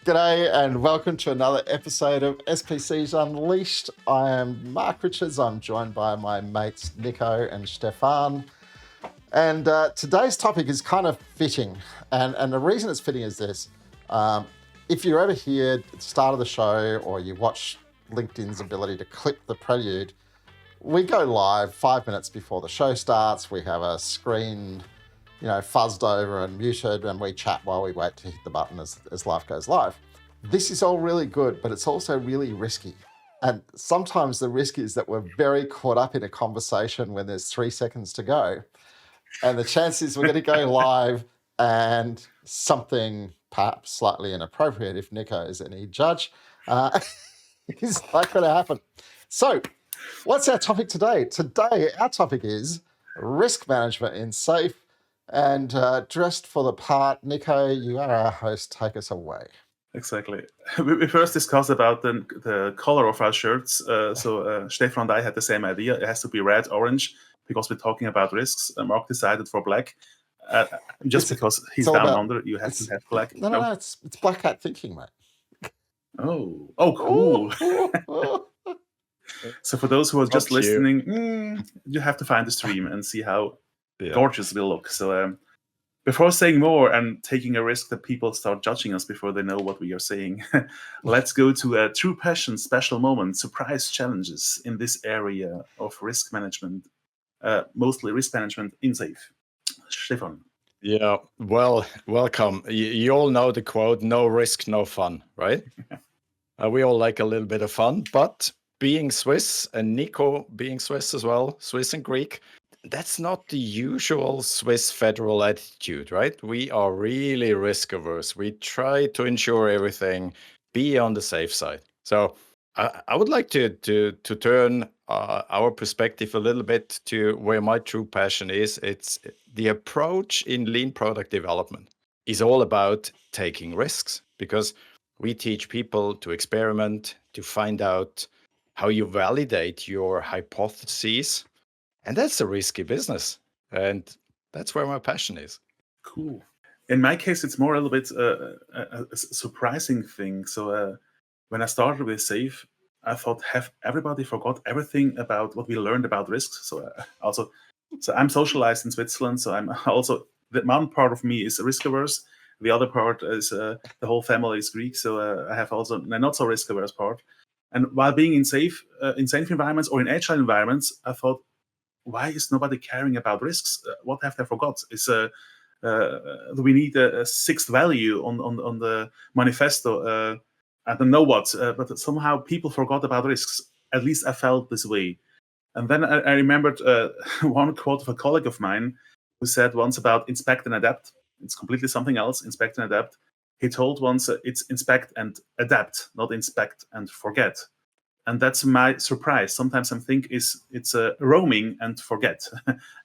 G'day and welcome to another episode of SPCs Unleashed. I am Mark Richards. I'm joined by my mates Niko and Stephan. And today's topic is kind of fitting. And the reason it's fitting is this. If you're ever here at the start of the show or you watch LinkedIn's ability to clip the prelude, we go live 5 minutes before the show starts. We have a screen fuzzed over and muted, and we chat while we wait to hit the button as life goes live. This is all really good, but it's also really risky. And sometimes the risk is that we're very caught up in a conversation when there's 3 seconds to go. And the chances we're going to go live and something perhaps slightly inappropriate, if Niko is any judge, is not going to happen. So what's our topic today? Today, our topic is risk management in SAFE. And dressed for the part, Niko, you are our host. Take us away. Exactly. We first discussed about the color of our shirts. So Stephan and I had the same idea. It has to be red, orange, because we're talking about risks. Mark decided for black. Because he's down under, you have to have black. No, it's black hat thinking, mate. Oh, cool. So for those who are just listening, you have to find the stream and see how gorgeous we'll look. So before saying more and taking a risk that people start judging us before they know what we are saying, let's go to a true passion, special moment, surprise challenges in this area of risk management, mostly risk management in SAFE. Stephan. Yeah, well, welcome. You all know the quote, no risk, no fun, right? We all like a little bit of fun, but being Swiss and Niko being Swiss as well, Swiss and Greek, that's not the usual Swiss federal attitude, right? We are really risk averse. We try to ensure everything, be on the safe side. So I would like to turn our perspective a little bit to where my true passion is. It's the approach in lean product development is all about taking risks, because we teach people to experiment, to find out how you validate your hypotheses. And that's a risky business. And that's where my passion is. Cool. In my case, it's more a little bit a surprising thing. So when I started with SAFE, I thought, have everybody forgot everything about what we learned about risks? So I'm socialized in Switzerland. So I'm also, the one part of me is risk averse. The other part is the whole family is Greek. So I have also a not so risk averse part. And while being in safe environments or in agile environments, I thought, why is nobody caring about risks? What have they forgot? Do we need a sixth value on the manifesto? I don't know what, but somehow people forgot about risks. At least I felt this way. And then I remembered one quote of a colleague of mine who said once about inspect and adapt. It's completely something else, inspect and adapt. He told once it's inspect and adapt, not inspect and forget. And that's my surprise. Sometimes I think it's a roaming and forget,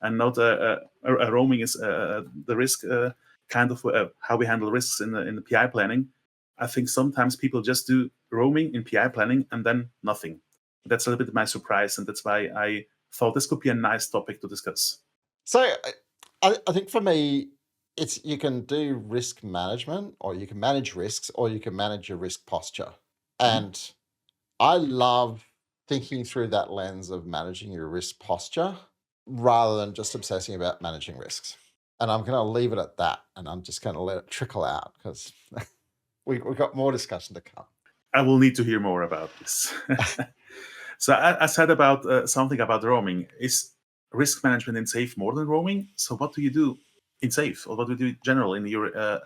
and not a roaming is the risk kind of how we handle risks in the PI planning. I think sometimes people just do roaming in PI planning and then nothing. That's a little bit my surprise, and that's why I thought this could be a nice topic to discuss. So I think for me, it's you can do risk management, or you can manage risks, or you can manage your risk posture. And I love thinking through that lens of managing your risk posture rather than just obsessing about managing risks. And I'm going to leave it at that, and I'm just going to let it trickle out because we've got more discussion to come. I will need to hear more about this. So I said about something about roaming. Is risk management in SAFE more than roaming? So what do you do in SAFE, or what do you do in general in your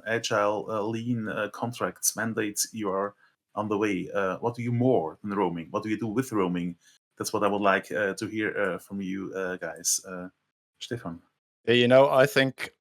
agile, lean contracts, mandates you are on the way? What do you more than roaming? What do you do with roaming? That's what I would like to hear from you guys. Stephan. I think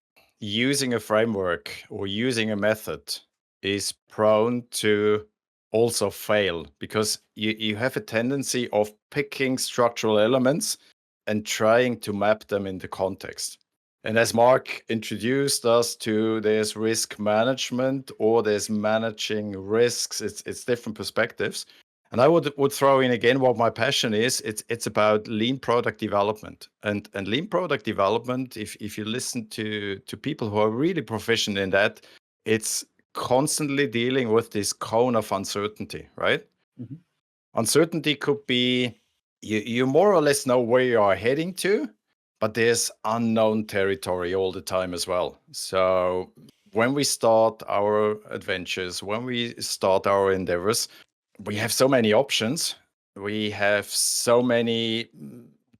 using a framework or using a method is prone to also fail, because you have a tendency of picking structural elements and trying to map them into context. And as Mark introduced us to, there's risk management or there's managing risks. It's different perspectives. And I would throw in again what my passion is. It's about lean product development. And lean product development, if you listen to people who are really proficient in that, it's constantly dealing with this cone of uncertainty, right? Mhm. Uncertainty could be you more or less know where you are heading to, but there's unknown territory all the time as well. So when we start our adventures, when we start our endeavors, we have so many options. We have so many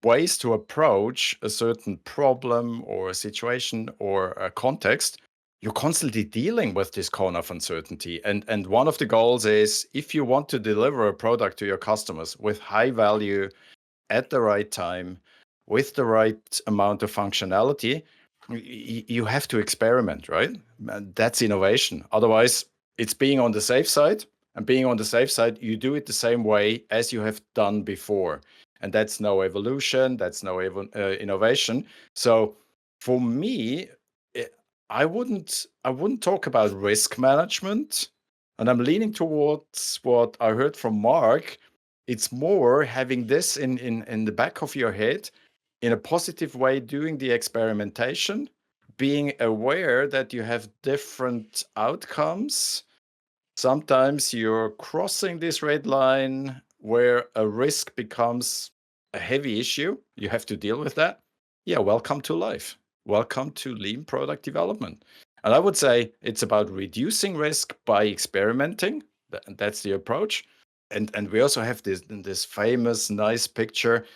ways to approach a certain problem or a situation or a context. You're constantly dealing with this cone of uncertainty. And one of the goals is, if you want to deliver a product to your customers with high value at the right time, with the right amount of functionality, you have to experiment, right? And that's innovation. Otherwise, it's being on the safe side. And being on the safe side, you do it the same way as you have done before. And that's no evolution, that's no innovation. So for me, I wouldn't talk about risk management, and I'm leaning towards what I heard from Mark. It's more having this in the back of your head, in a positive way, doing the experimentation, being aware that you have different outcomes. Sometimes you're crossing this red line where a risk becomes a heavy issue. You have to deal with that. Yeah, welcome to life. Welcome to lean product development. And I would say it's about reducing risk by experimenting. That's the approach. And we also have this famous nice picture.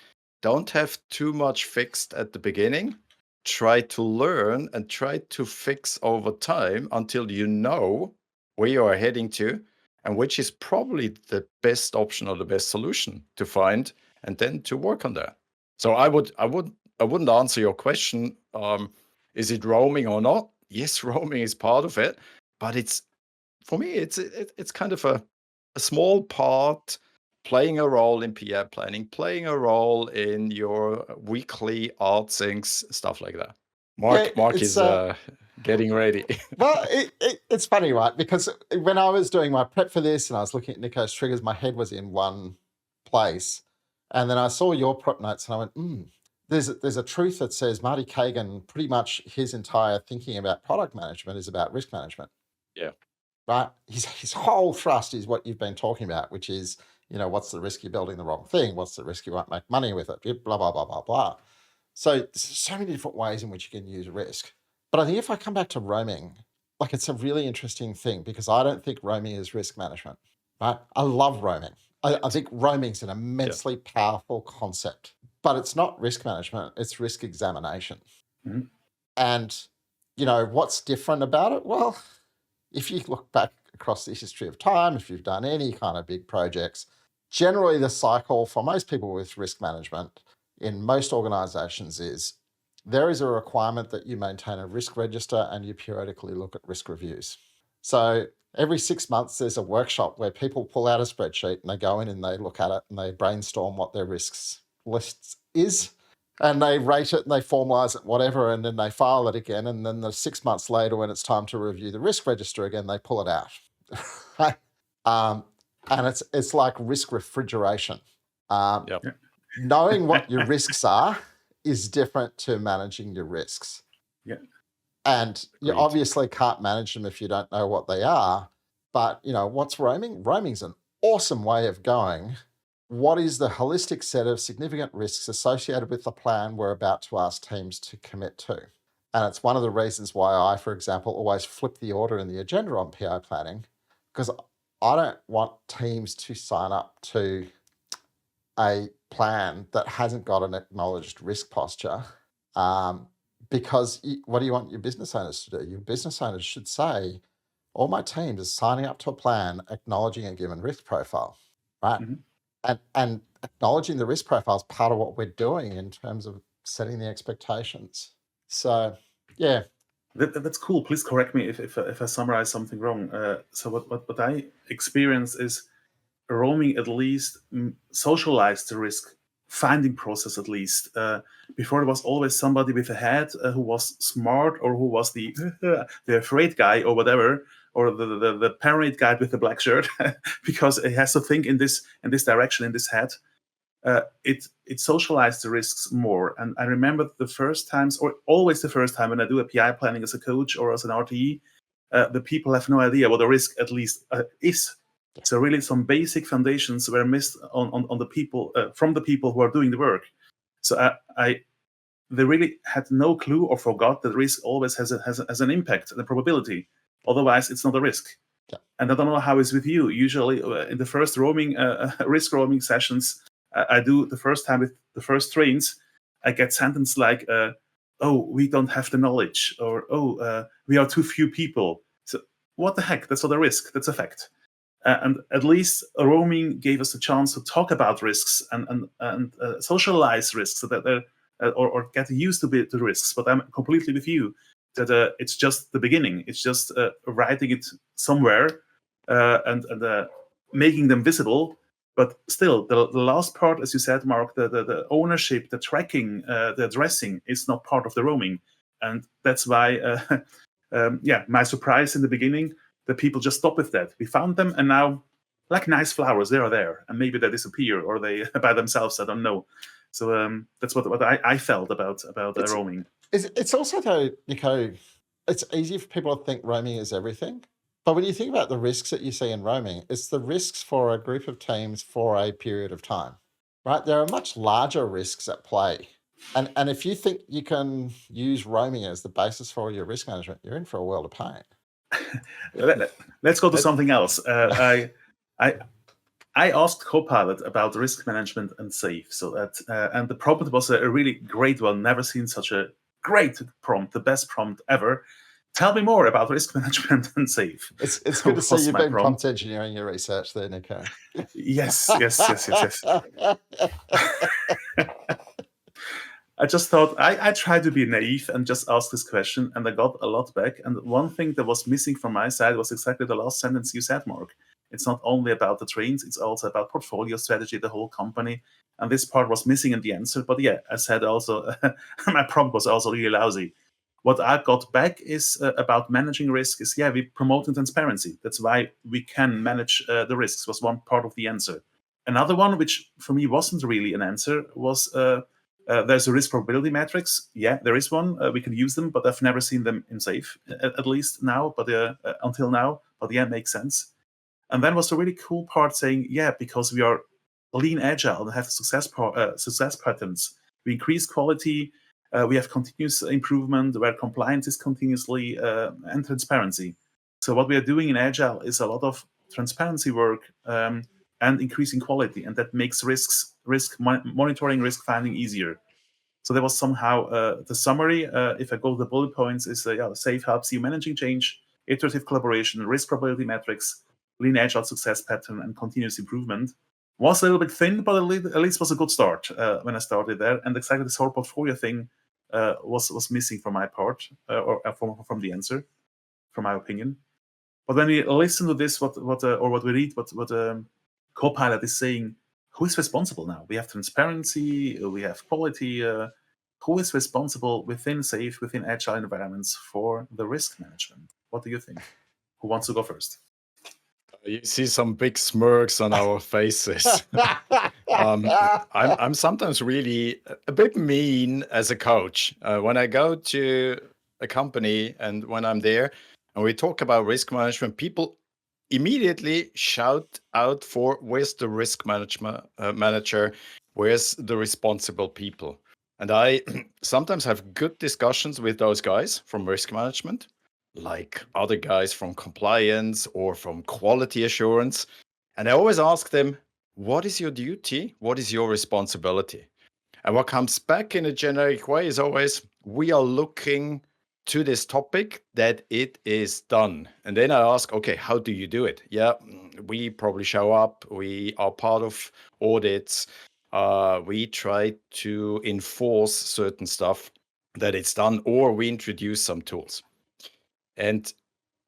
Don't have too much fixed at the beginning. Try to learn and try to fix over time until you know where you are heading to and which is probably the best option or the best solution to find, and then to work on that. So I wouldn't answer your question. Is it roaming or not? Yes, roaming is part of it, but it's, for me, it's kind of a small part, playing a role in PR planning, playing a role in your weekly art syncs, stuff like that. Mark it's is getting ready. well, it's funny, right? Because when I was doing my prep for this and I was looking at Niko's triggers, my head was in one place, and then I saw your prep notes and I went, there's a truth that says Marty Kagan, pretty much his entire thinking about product management is about risk management. Yeah. Right? His whole thrust is what you've been talking about, which is, what's the risk you're building the wrong thing? What's the risk you won't make money with it? Blah, blah, blah, blah, blah. So there's so many different ways in which you can use risk. But I think if I come back to roaming, like, it's a really interesting thing, because I don't think roaming is risk management, right? I love roaming. I think roaming is an immensely powerful concept, but it's not risk management, it's risk examination. Mm-hmm. And, what's different about it? Well, if you look back across the history of time, if you've done any kind of big projects, generally the cycle for most people with risk management in most organizations is there is a requirement that you maintain a risk register and you periodically look at risk reviews. So every 6 months, there's a workshop where people pull out a spreadsheet and they go in and they look at it and they brainstorm what their risks list is. And they rate it and they formalize it, whatever, and then they file it again. And then 6 months later, when it's time to review the risk register again, they pull it out. And it's like risk refrigeration. Knowing what your risks are is different to managing your risks. Yeah. And you obviously can't manage them if you don't know what they are. But, what's roaming? Roaming's an awesome way of going, what is the holistic set of significant risks associated with the plan we're about to ask teams to commit to? And it's one of the reasons why I, for example, always flip the order in the agenda on PI planning, because I don't want teams to sign up to a plan that hasn't got an acknowledged risk posture. Because what do you want your business owners to do? Your business owners should say, all my teams are signing up to a plan acknowledging a given risk profile, right? Mm-hmm. And acknowledging the risk profile is part of what we're doing in terms of setting the expectations. So, yeah. That's cool. Please correct me if I summarize something wrong. So what I experience is roaming at least socialized the risk finding process at least. Before there was always somebody with a head who was smart, or who was the afraid guy or whatever, or the paranoid guy with the black shirt, because he has to think in this direction in this head. It socialized the risks more. And I remember the first times, or always the first time, when I do a PI planning as a coach or as an RTE, the people have no idea what a risk at least is. So really, some basic foundations were missed on the people from the people who are doing the work. So they really had no clue or forgot that risk always has an impact, the probability. Otherwise, it's not a risk. Yeah. And I don't know how it's with you. Usually, in the first risk roaming sessions, I do the first time with the first trains, I get sentences like, "Oh, we don't have the knowledge," or "Oh, we are too few people." So what the heck? That's not a risk. That's a fact. And at least roaming gave us a chance to talk about risks and socialize risks, so that or get used to the risks. But I'm completely with you that it's just the beginning. It's just writing it somewhere and making them visible. But still, the last part, as you said, Mark, the ownership, the tracking, the addressing is not part of the roaming. And that's why, my surprise in the beginning, that people just stop with that. We found them, and now, like nice flowers, they are there. And maybe they disappear, or they by themselves, I don't know. So that's what I felt about roaming. It's also, though, Niko, it's easy for people to think roaming is everything. But when you think about the risks that you see in roaming, it's the risks for a group of teams for a period of time, right? There are much larger risks at play. And if you think you can use roaming as the basis for your risk management, you're in for a world of pain. Let's go to something else. I asked Copilot about risk management and SAFe. So that and the prompt was a really great one. Never seen such a great prompt, the best prompt ever. Tell me more about risk management and SAFe. It's good to see you've been prompt engineering your research there, Niko. Yes. I just thought I tried to be naive and just ask this question, and I got a lot back. And one thing that was missing from my side was exactly the last sentence you said, Mark. It's not only about the trains, it's also about portfolio strategy, the whole company. And this part was missing in the answer. But yeah, I said also, my prompt was also really lousy. What I got back is about managing risk is, we promote transparency. That's why we can manage the risks, was one part of the answer. Another one, which for me wasn't really an answer, was there's a risk probability matrix. Yeah, there is one. We can use them, but I've never seen them in SAFe, at least now, but until now. But yeah, it makes sense. And then was the really cool part saying, because we are lean agile and have success patterns, we increase quality, we have continuous improvement where compliance is continuously and transparency. So what we are doing in agile is a lot of transparency work and increasing quality, and that makes risk monitoring, risk finding easier. So that was somehow the summary. If I go to the bullet points, is SAFe helps you managing change, iterative collaboration, risk probability metrics, lean agile success pattern, and continuous improvement. Was a little bit thin, but at least was a good start when I started there. And exactly this whole portfolio thing was missing from my part, or from the answer, from my opinion. But when we listen to this, what we read, what Copilot is saying, who is responsible now? We have transparency, we have quality. Who is responsible within SAFe, within agile environments for the risk management? What do you think? Who wants to go first? You see some big smirks on our faces. I'm sometimes really a bit mean as a coach. When I go to a company and when I'm there and we talk about risk management, people immediately shout out for where's the risk manager, where's the responsible people. And I sometimes have good discussions with those guys from risk management, like other guys from compliance or from quality assurance. And I always ask them, what is your duty? What is your responsibility? And what comes back in a generic way is always, we are looking to this topic that it is done. And then I ask, okay, how do you do it? Yeah, we probably show up. We are part of audits. We try to enforce certain stuff that it's done, or we introduce some tools. And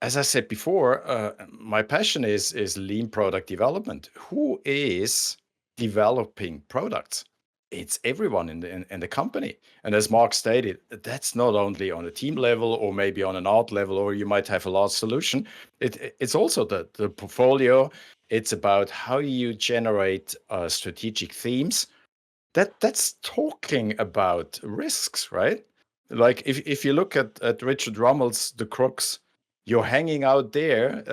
as I said before, my passion is lean product development. Who is developing products? It's everyone in the company. And as Mark stated, that's not only on a team level or maybe on an art level, or you might have a large solution. It's also the portfolio. It's about how you generate strategic themes. That's talking about risks, right? Like if you look at Richard Rummel's The Crooks, You're hanging out there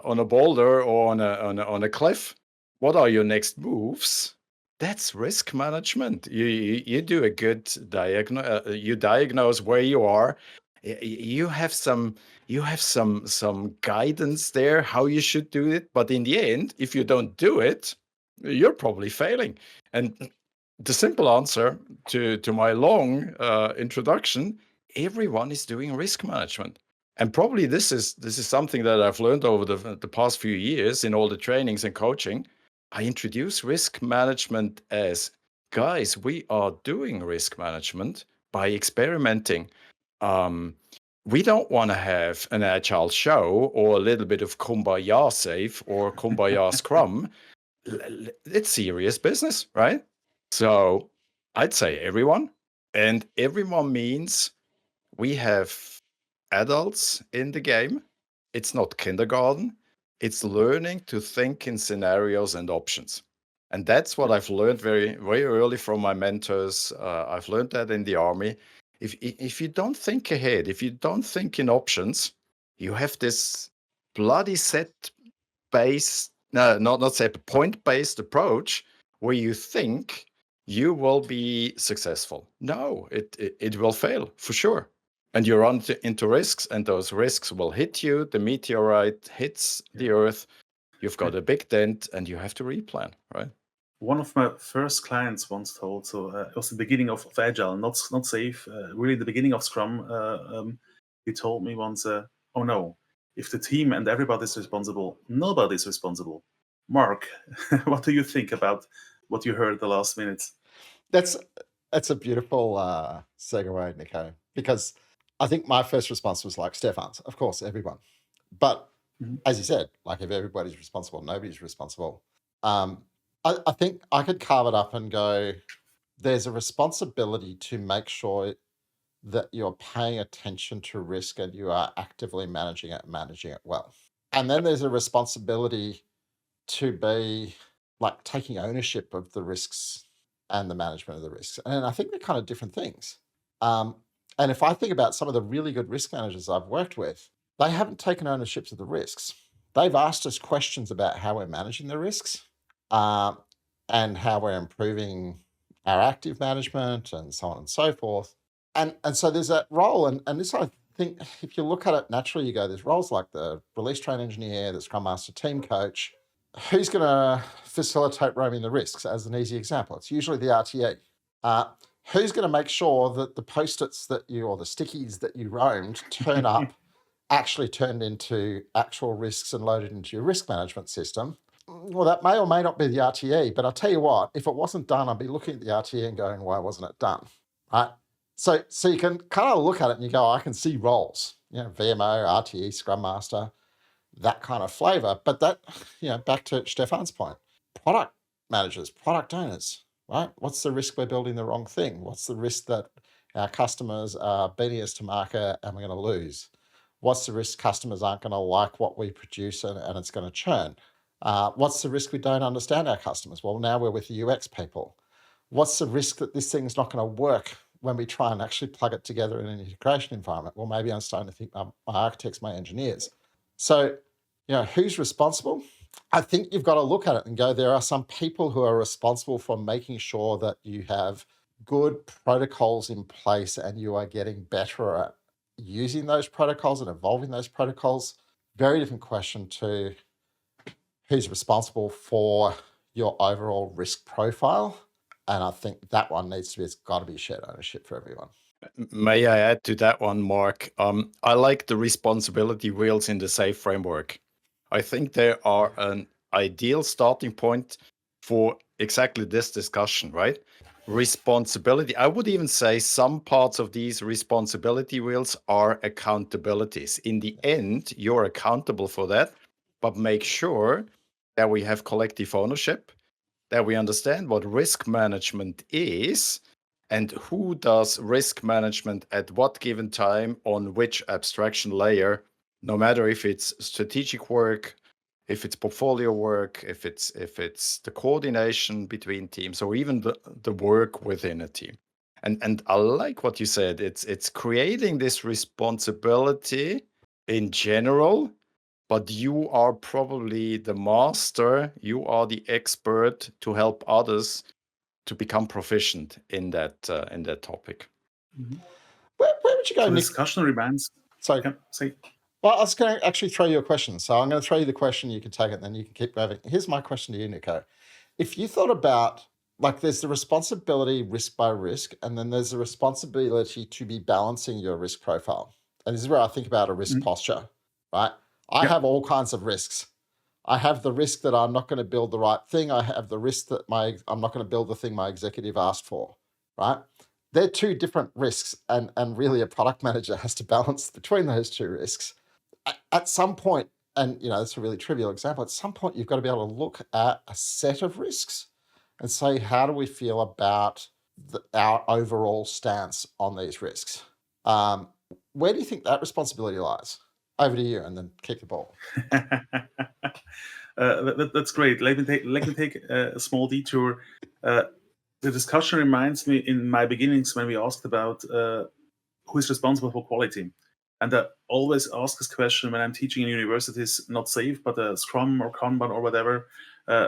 on a boulder or on a cliff. What are your next moves? That's risk management. You do a good you diagnose where you are. You have some guidance there how you should do it. But in the end, if you don't do it, you're probably failing. And the simple answer to my long introduction: everyone is doing risk management. And probably this is something that I've learned over the past few years in all the trainings and coaching. I introduce risk management as, guys, we are doing risk management by experimenting. We don't want to have an agile show or a little bit of kumbaya safe or kumbaya scrum. It's serious business, right? So I'd say everyone. And everyone means we have adults in the game. It's not kindergarten. It's learning to think in scenarios and options. And that's what I've learned very, very early from my mentors. I've learned that in the army. If you don't think ahead, if you don't think in options, you have this bloody set-based, no, not set, point-based approach where you think you will be successful. No, it will fail for sure. And you run into risks, and those risks will hit you. The meteorite hits the earth. You've got a big dent, and you have to replan, right? One of my first clients once told, so it was the beginning of Agile, not safe, really the beginning of Scrum. He told me once, oh no, if the team and everybody's responsible, nobody's responsible. Mark, what do you think about what you heard the last minutes? That's a beautiful segue, Niko, because I think my first response was like Stephan's, of course, everyone. But as you said, like if everybody's responsible, nobody's responsible. I think I could carve it up and go, there's a responsibility to make sure that you're paying attention to risk and you are actively managing it well. And then there's a responsibility to be like taking ownership of the risks and the management of the risks. And I think they're kind of different things. And if I think about some of the really good risk managers I've worked with, they haven't taken ownership of the risks. They've asked us questions about how we're managing the risks and how we're improving our active management and so on and so forth. And so there's that role. And this, I think, if you look at it naturally, you go, there's roles like the release train engineer, the Scrum Master, team coach. Who's going to facilitate roaming the risks as an easy example? It's usually the RTE. Who's going to make sure that the post-its that you, or the stickies that you roamed turn up, actually turned into actual risks and loaded into your risk management system? Well, that may or may not be the RTE, but I'll tell you what, if it wasn't done, I'd be looking at the RTE and going, why wasn't it done? Right? So you can kind of look at it and you go, I can see roles, VMO, RTE, Scrum Master, that kind of flavor. But that, back to Stephan's point, product managers, product owners, right? What's the risk we're building the wrong thing? What's the risk that our customers are beating us to market and we're going to lose? What's the risk customers aren't going to like what we produce and it's going to churn? What's the risk we don't understand our customers? Well, now we're with the UX people. What's the risk that this thing's not going to work when we try and actually plug it together in an integration environment? Well, maybe I'm starting to think my architects, my engineers. So, who's responsible? I think you've got to look at it and go, there are some people who are responsible for making sure that you have good protocols in place and you are getting better at using those protocols and evolving those protocols. Very different question to who's responsible for your overall risk profile. And I think that one it's got to be shared ownership for everyone. May I add to that one, Mark? I like the responsibility wheels in the SAFe framework. I think they are an ideal starting point for exactly this discussion, right? Responsibility. I would even say some parts of these responsibility wheels are accountabilities. In the end, you're accountable for that, but make sure that we have collective ownership, that we understand what risk management is, and who does risk management at what given time on which abstraction layer, no matter if it's strategic work, if it's portfolio work, if it's the coordination between teams, or even the work within a team. And I like what you said. It's creating this responsibility in general, but you are probably the master, you are the expert to help others to become proficient in that topic. Mm-hmm. Where would you go, So the Nick? discussion reminds. So, Say. well, I was going to actually throw you a question. So I'm going to throw you the question. You can take it, and then you can keep moving. Here's my question to you, Niko. If you thought about, like, there's the responsibility risk by risk, and then there's the responsibility to be balancing your risk profile. And this is where I think about a risk posture, right? I have all kinds of risks. I have the risk that I'm not going to build the right thing. I have the risk that I'm not going to build the thing my executive asked for, right? They're two different risks, and really a product manager has to balance between those two risks. At some point, and it's a really trivial example, at some point you've got to be able to look at a set of risks and say, how do we feel about our overall stance on these risks? Where do you think that responsibility lies? Over to you, and then kick the ball. That's great. Let me take a small detour. The discussion reminds me in my beginnings when we asked about who is responsible for quality. And I always ask this question when I'm teaching in universities, not SAFe, but Scrum or Kanban or whatever,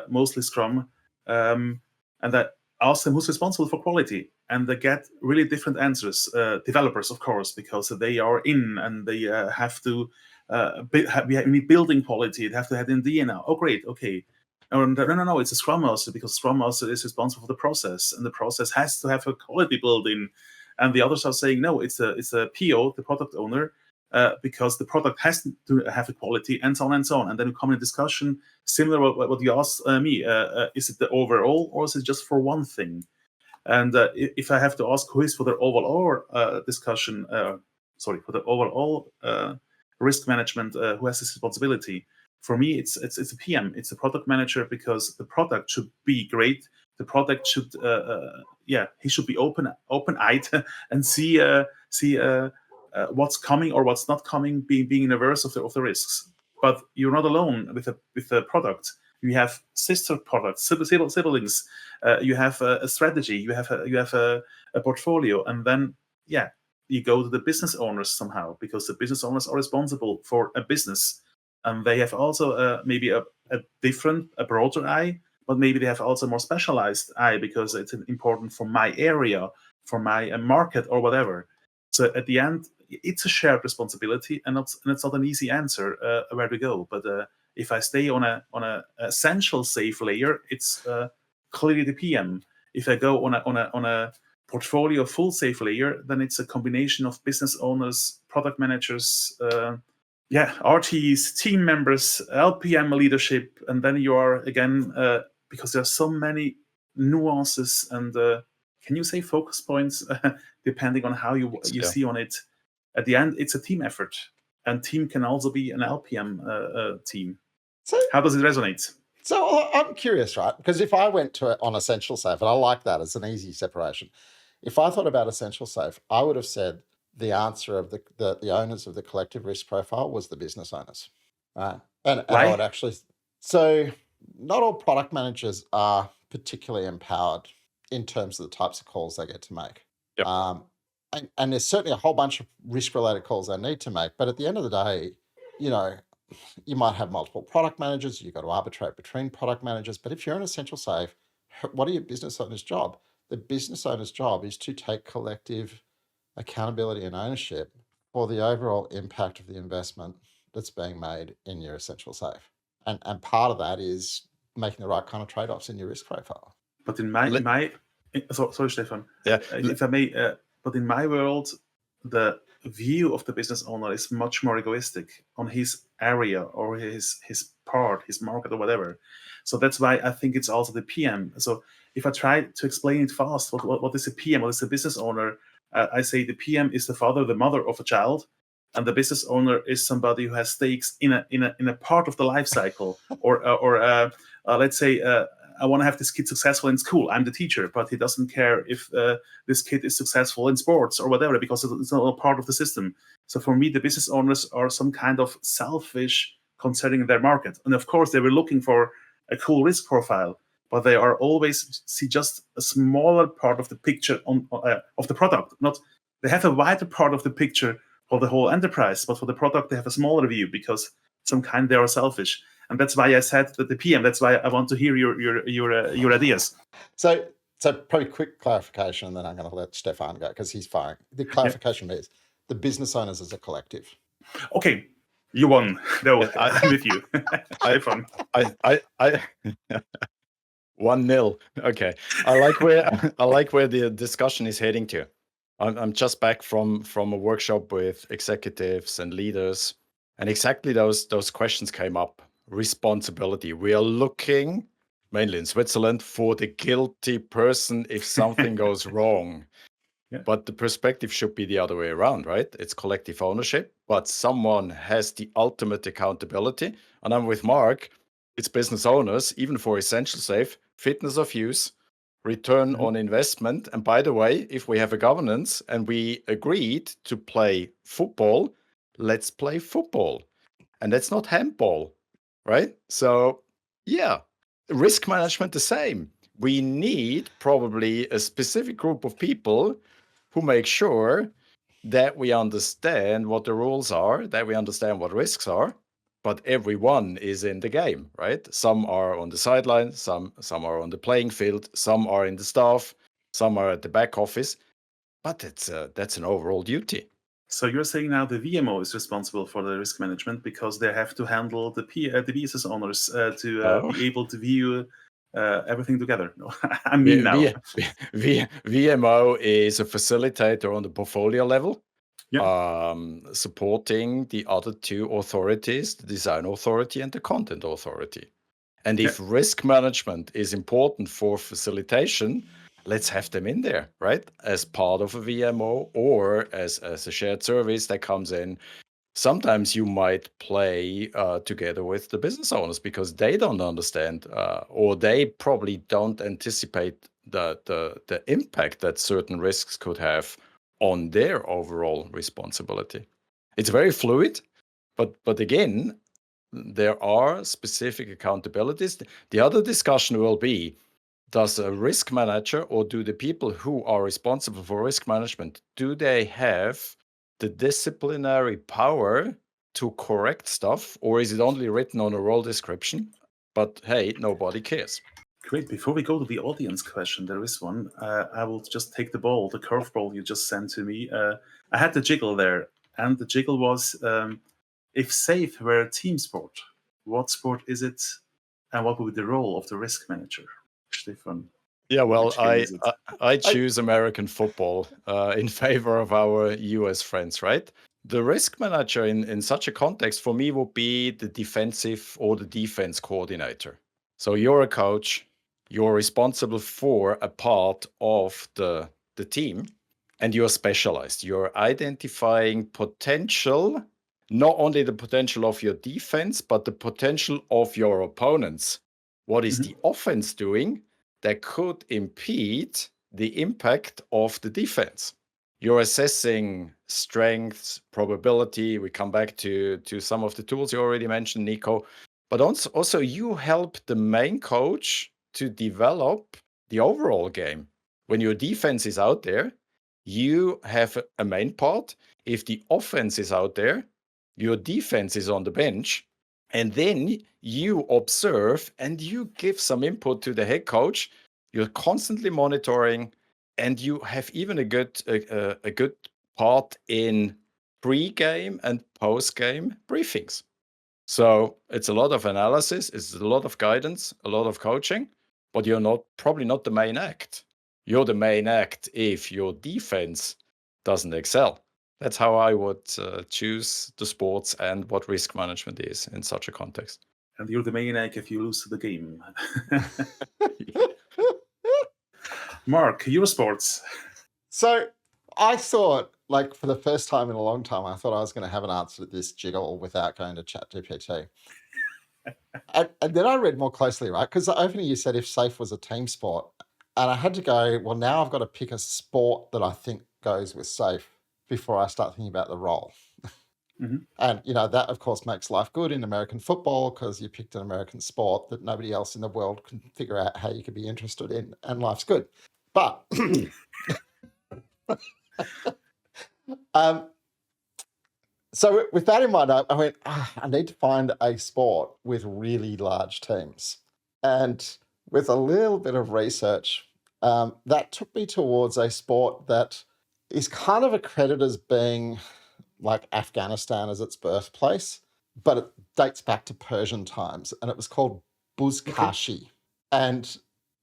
mostly Scrum. And I ask them who's responsible for quality. And they get really different answers. Developers, of course, because they are in and they have to we need building quality. They have to have it in DNA. Oh, great. Okay. No, it's a Scrum Master, because Scrum Master is responsible for the process, and the process has to have a quality built in. And the others are saying, no, it's a PO, the product owner, because the product has to have a quality, and so on and so on. And then we come in a discussion similar to what you asked me. Is it the overall, or is it just for one thing? And if I have to ask who is for the overall discussion, for the overall risk management, who has this responsibility? For me, it's a PM, it's a product manager, because the product should be great. The product should, he should be open-eyed and see what's coming or what's not coming, being averse of the risks. But you're not alone with the product. You have sister products, siblings. You have a strategy. You have a portfolio, and then you go to the business owners somehow, because the business owners are responsible for a business, and they have also maybe a broader eye, but maybe they have also a more specialized eye, because it's important for my area, for my market, or whatever. So at the end, it's a shared responsibility, and it's not an easy answer where to go. But if I stay on a essential SAFe layer, it's clearly the PM. If I go on a portfolio full SAFe layer, then it's a combination of business owners, product managers, RTs, team members, LPM leadership, and then you are again, because there are so many nuances and can you say focus points, depending on how you see on it. At the end, it's a team effort, and team can also be an LPM team. So how does it resonate? So I'm curious, right? Because if I went on Essential SAFe, and I like that as an easy separation, if I thought about Essential SAFe, I would have said the answer of the owners of the collective risk profile was the business owners, right? And I would actually, so not all product managers are particularly empowered in terms of the types of calls they get to make. Yep. And there's certainly a whole bunch of risk-related calls they need to make. But at the end of the day, you might have multiple product managers. You've got to arbitrate between product managers. But if you're in Essential SAFe, what are your business owner's job? The business owner's job is to take collective accountability and ownership for the overall impact of the investment that's being made in your Essential SAFe. And part of that is making the right kind of trade-offs in your risk profile. But in my sorry, Stephan. Yeah. If I may, but in my world, the view of the business owner is much more egoistic on his area or his part, his market or whatever. So that's why I think it's also the PM. So if I try to explain it fast, what is a PM? What is a business owner? I say the PM is the father, the mother of a child, and the business owner is somebody who has stakes in a part of the life cycle. Or let's say I want to have this kid successful in school. I'm the teacher, but he doesn't care if this kid is successful in sports or whatever, because it's not a part of the system. So for me, the business owners are some kind of selfish concerning their market. And of course, they were looking for a cool risk profile, but they are always see just a smaller part of the picture of the product. They have a wider part of the picture for the whole enterprise, but for the product they have a smaller view because they are selfish. And that's why I said that the PM. That's why I want to hear your ideas. So probably quick clarification, and then I'm going to let Stephan go because he's firing. The clarification is the business owners as a collective. Okay, you won. No, I'm with you. Stephan. I 1-0. Okay, I like where the discussion is heading to. I'm just back from a workshop with executives and leaders, and exactly those questions came up. Responsibility. We are looking mainly in Switzerland for the guilty person if something goes wrong. Yeah. But the perspective should be the other way around, right? It's collective ownership, but someone has the ultimate accountability. And I'm with Mark. It's business owners, even for Essential Safe, fitness of use, return on investment. And by the way, if we have a governance and we agreed to play football, let's play football. And that's not handball, right? So, yeah, risk management the same. We need probably a specific group of people who make sure that we understand what the rules are, that we understand what risks are, but everyone is in the game, right? Some are on the sideline, some are on the playing field, some are in the staff, some are at the back office, but that's an overall duty. So you're saying now the VMO is responsible for the risk management because they have to handle the business owners to be able to view everything together. No, I mean now. VMO is a facilitator on the portfolio level, Yeah. supporting the other two authorities, the design authority and the content authority. And if risk management is important for facilitation, let's have them in there, right? As part of a VMO or as a shared service that comes in. Sometimes you might play together with the business owners because they don't understand or they probably don't anticipate the impact that certain risks could have on their overall responsibility. It's very fluid, but again, there are specific accountabilities. The other discussion will be, does a risk manager or do the people who are responsible for risk management, do they have the disciplinary power to correct stuff, or is it only written on a role description? But hey, nobody cares. Great. Before we go to the audience question, there is one. I will just take the curveball you just sent to me. I had the jiggle there, and the jiggle was, if SAFE were a team sport, what sport is it, and what would be the role of the risk manager? Stephan. Yeah, well, I choose American football in favor of our US friends, right? The risk manager in such a context for me would be the defensive or the defense coordinator. So you're a coach, you're responsible for a part of the team, and you're specialized. You're identifying potential, not only the potential of your defense, but the potential of your opponents. What is the offense doing that could impede the impact of the defense? You're assessing strengths, probability. We come back to some of the tools you already mentioned, Niko. But also you help the main coach to develop the overall game. When your defense is out there, you have a main part. If the offense is out there, your defense is on the bench. And then you observe and you give some input to the head coach. You're constantly monitoring, and you have even a good part in pre-game and post-game briefings. So it's a lot of analysis, it's a lot of guidance, a lot of coaching, but you're probably not the main act. You're the main act if your defense doesn't excel. That's how I would choose the sports and what risk management is in such a context. And you're the main act if you lose the game. Mark, your sports. So I thought, like, for the first time in a long time, I thought I was going to have an answer to this jiggle without going to ChatGPT. and then I read more closely, right? Because the opening you said if SAFE was a team sport. And I had to go, well, now I've got to pick a sport that I think goes with SAFE before I start thinking about the role. And, that, of course, makes life good in American football because you picked an American sport that nobody else in the world can figure out how you could be interested in, and life's good. But So with that in mind, I went, I need to find a sport with really large teams. And with a little bit of research, that took me towards a sport that is kind of accredited as being like Afghanistan as its birthplace, but it dates back to Persian times, and it was called Buzkashi. And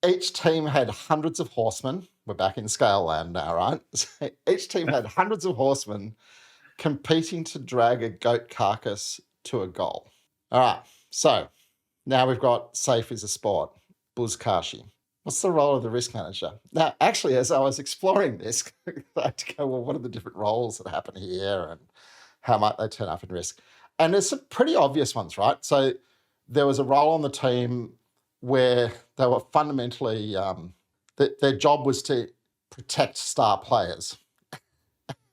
each team had hundreds of horsemen. We're back in scale land now, right? So each team had hundreds of horsemen competing to drag a goat carcass to a goal. All right, so now we've got safe as a sport, Buzkashi. What's the role of the risk manager? Now, actually, as I was exploring this, I had to go, well, what are the different roles that happen here and how might they turn up in risk? And there's some pretty obvious ones, right? So there was a role on the team where they were fundamentally, their job was to protect star players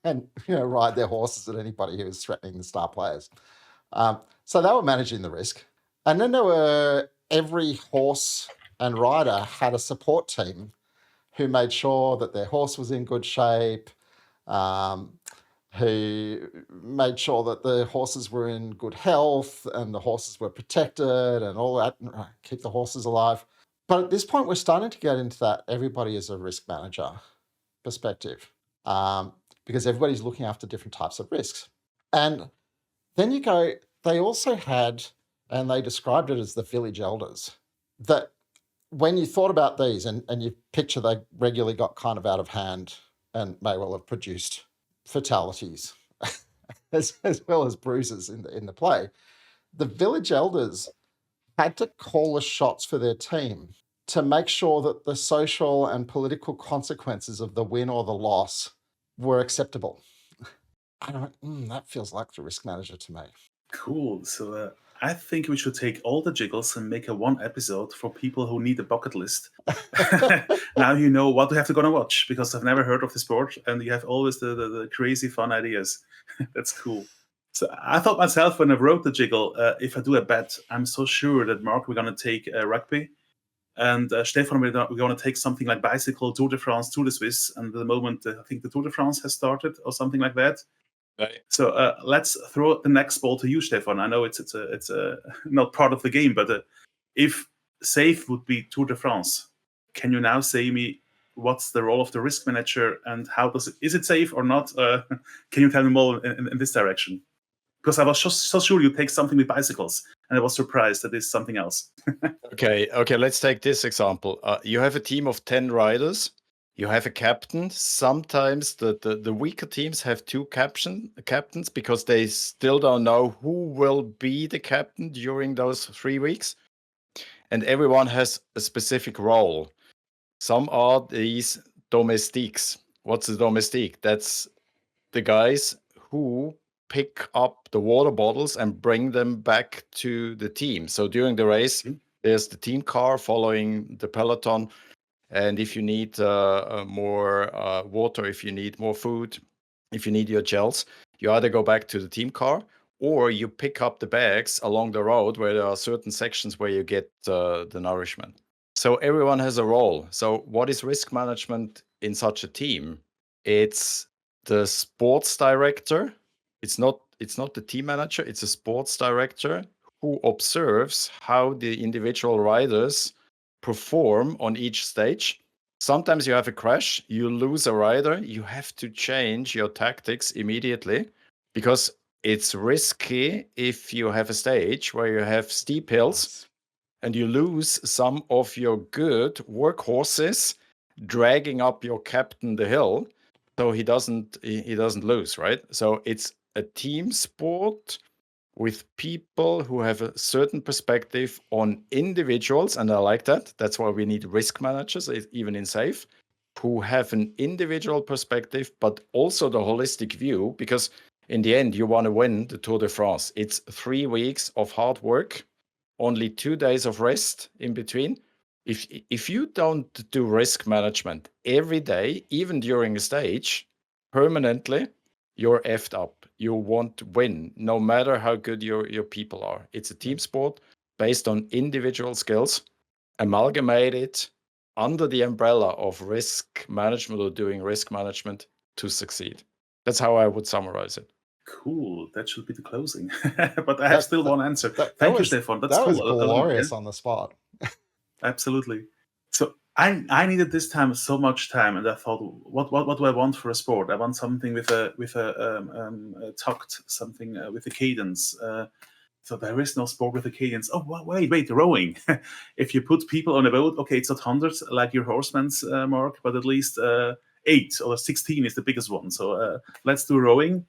and ride their horses at anybody who was threatening the star players. So they were managing the risk. And then there were every horse and rider had a support team who made sure that their horse was in good shape, who made sure that the horses were in good health and the horses were protected and all that, keep the horses alive. But at this point, we're starting to get into that everybody is a risk manager perspective, because everybody's looking after different types of risks. And then you go, they also had, and they described it as the village elders, that when you thought about these and you picture they regularly got kind of out of hand and may well have produced fatalities as well as bruises in the play, the village elders had to call the shots for their team to make sure that the social and political consequences of the win or the loss were acceptable. I went, that feels like the risk manager to me. Cool. So I think we should take all the jiggles and make a one episode for people who need a bucket list. Now you know what you have to go and watch, because I've never heard of the sport and you have always the crazy fun ideas. That's cool. So I thought myself when I wrote the jiggle, if I do a bet, I'm so sure that Mark, we're going to take rugby. And Stephan, we're going to take something like bicycle, Tour de France, Tour de Suisse. And at the moment, I think the Tour de France has started or something like that. Right. So let's throw the next ball to you, Stephan. I know it's not part of the game, but if safe would be Tour de France, can you now say me what's the role of the risk manager and how is it safe or not? Can you tell me more in this direction? Because I was so sure you take something with bicycles, and I was surprised that it's something else. Okay, let's take this example. You have a team of 10 riders. You have a captain. Sometimes the weaker teams have two captains because they still don't know who will be the captain during those 3 weeks. And everyone has a specific role. Some are these domestiques. What's a domestique? That's the guys who pick up the water bottles and bring them back to the team. So during the race, there's the team car following the peloton. And if you need more water, if you need more food, if you need your gels, you either go back to the team car or you pick up the bags along the road where there are certain sections where you get the nourishment. So everyone has a role. So what is risk management in such a team? It's the sports director. It's not the team manager. It's a sports director who observes how the individual riders perform on each stage. Sometimes you have a crash, you lose a rider, you have to change your tactics immediately because it's risky if you have a stage where you have steep hills and you lose some of your good workhorses dragging up your captain the hill, so he doesn't lose, right? So it's a team sport with people who have a certain perspective on individuals, and I like that. That's why we need risk managers, even in SAFE, who have an individual perspective, but also the holistic view, because in the end, you want to win the Tour de France. It's 3 weeks of hard work, only 2 days of rest in between. If you don't do risk management every day, even during a stage, permanently, you're effed up. You won't win, no matter how good your people are. It's a team sport based on individual skills, amalgamated under the umbrella of risk management or doing risk management to succeed. That's how I would summarize it. Cool. That should be the closing. But I have That still that one answer. that, Thank you, was Stefan. That's that was cool. glorious on the spot. Absolutely. So I needed this time so much time, and I thought, what do I want for a sport? I want something with a tucked, something with a cadence. So there is no sport with a cadence. Oh, wait, rowing. If you put people on a boat, okay, it's not hundreds like your horseman's mark, but at least 8 or 16 is the biggest one. So let's do rowing.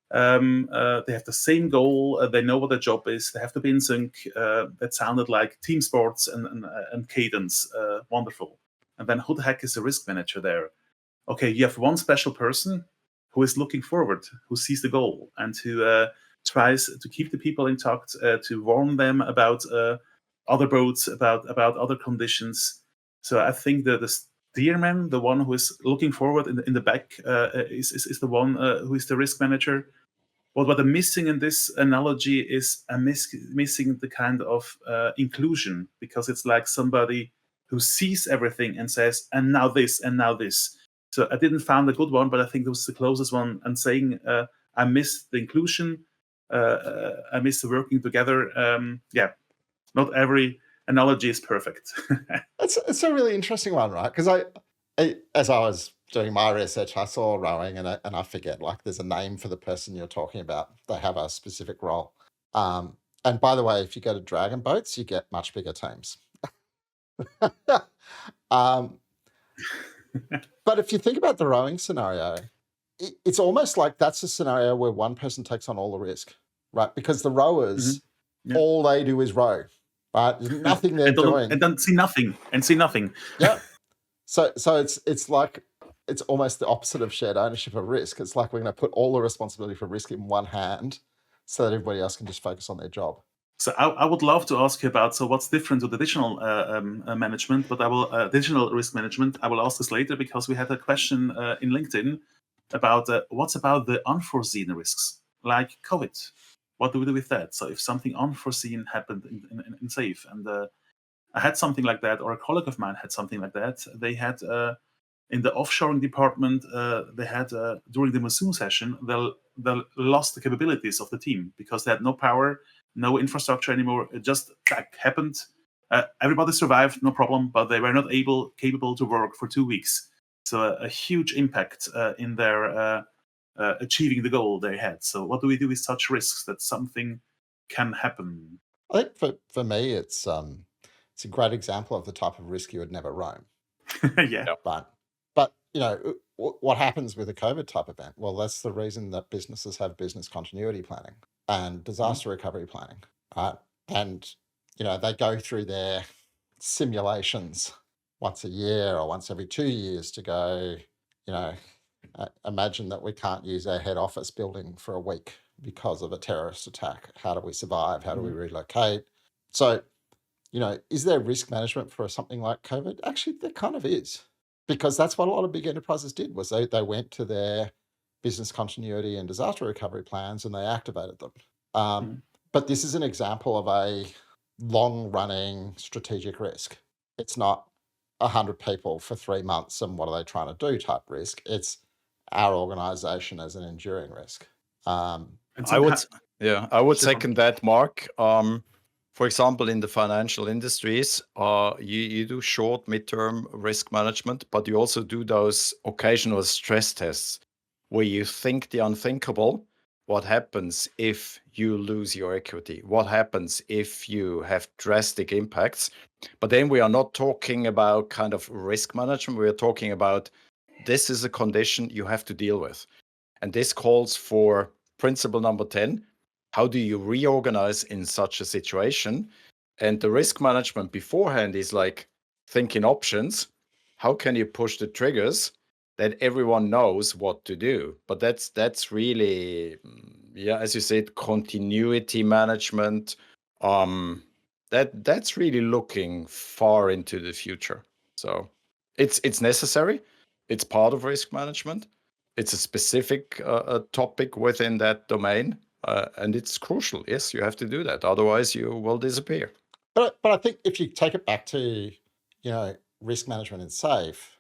They have the same goal. They know what their job is. They have to be in sync. That sounded like team sports and cadence. Wonderful. And then who the heck is the risk manager there? Okay, you have one special person who is looking forward, who sees the goal, and who tries to keep the people intact, to warn them about other boats, about other conditions. So I think that the steerman, the one who is looking forward in the back, is the one who is the risk manager. What I'm missing in this analogy is I'm missing the kind of inclusion, because it's like somebody who sees everything and says, and now this, and now this. So I didn't find a good one, but I think it was the closest one. And saying I miss the inclusion, I miss the working together. Yeah, not every analogy is perfect. It's a really interesting one, right? Because as I was doing my research, I saw rowing, and I forget, like, there's a name for the person you're talking about. They have a specific role. And by the way, if you go to dragon boats, you get much bigger teams. um, but if you think about the rowing scenario, it's almost like that's a scenario where one person takes on all the risk, right? Because the rowers, Yeah. all they do is row, right? There's nothing they're doing. And then see nothing. Yeah. So it's like, it's almost the opposite of shared ownership of risk. It's like we're going to put all the responsibility for risk in one hand so that everybody else can just focus on their job. So I would love to ask you about, so what's different to the digital management, but I will digital risk management. I will ask this later, because we had a question in LinkedIn about what's about the unforeseen risks, like COVID. What do we do with that? So if something unforeseen happened in SAFE, and I had something like that, or a colleague of mine had something like that. They had in the offshoring department, they had during the monsoon session, they lost the capabilities of the team because they had no power, no infrastructure anymore. It just happened. Everybody survived, no problem, but they were not capable to work for 2 weeks. So a huge impact in their achieving the goal they had. So what do we do with such risks that something can happen? I think for me, it's a great example of the type of risk you would never roam. Yeah. But you know, what happens with a COVID type event? Well, that's the reason that businesses have business continuity planning and disaster recovery planning, right? And you know, they go through their simulations once a year or once every 2 years to go, you know, imagine that we can't use our head office building for a week because of a terrorist attack. How do we survive? How do we relocate? So, you know, is there risk management for something like COVID? Actually, there kind of is, because that's what a lot of big enterprises did, was they went to their business continuity and disaster recovery plans and they activated them. But this is an example of a long-running strategic risk. It's not 100 people for 3 months and what are they trying to do type risk. It's our organization as an enduring risk. I would second that, Mark. For example, in the financial industries, you do short, midterm risk management, but you also do those occasional stress tests where you think the unthinkable. What happens if you lose your equity? What happens if you have drastic impacts? But then we are not talking about kind of risk management. We are talking about, this is a condition you have to deal with. And this calls for principle number 10. How do you reorganize in such a situation? And the risk management beforehand is like thinking options. How can you push the triggers that everyone knows what to do? But that's really, as you said, continuity management. That's really looking far into the future. So it's necessary. It's part of risk management. It's a specific topic within that domain. And it's crucial. Yes, you have to do that. Otherwise, you will disappear. But I think if you take it back to, you know, risk management in SAFE,